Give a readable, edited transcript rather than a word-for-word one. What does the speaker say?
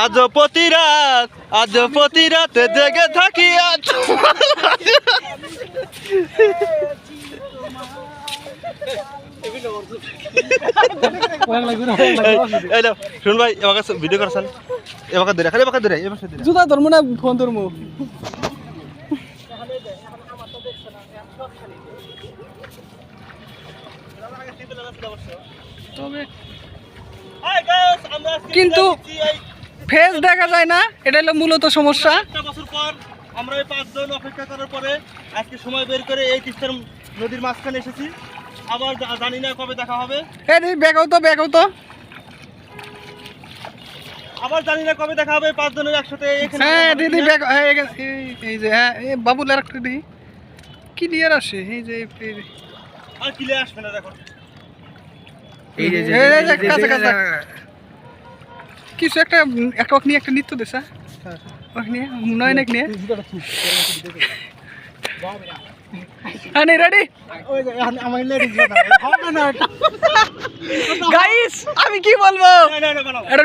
আজ প্রতি রাতে জেগে থাকি শুন ভাই এবার ভিডিও করছেন এবার ধরে জুতা ধরবো না ফোন ধরবো কিন্তু ফেস দেখা যায় না, এটা হলো মূলত সমস্যা। একটা বছর পর আমরা এই 5 জন অপেক্ষা করার পরে আজকে সময় বের করে এই তিস্তার নদীর মাঝখানে এসেছি। আবার জানি না কবে দেখা হবে। এই দিদি ব্যাগও তো আবার জানি না কবে দেখা হবে 5 জনের একসাথে এখানে। হ্যাঁ দিদি ব্যাগ এই যে হ্যাঁ এই বাবুল আর একটা দিদি কি দিয়ে আসে এই যে আর কিলে আসবে না দেখো। এই যে কাছে কিছু একটা নিয়ে একটা নৃত্য দেশা নিয়ে নয় নাকি নিয়ে রেডি গাইস আমি কি বলবো এটা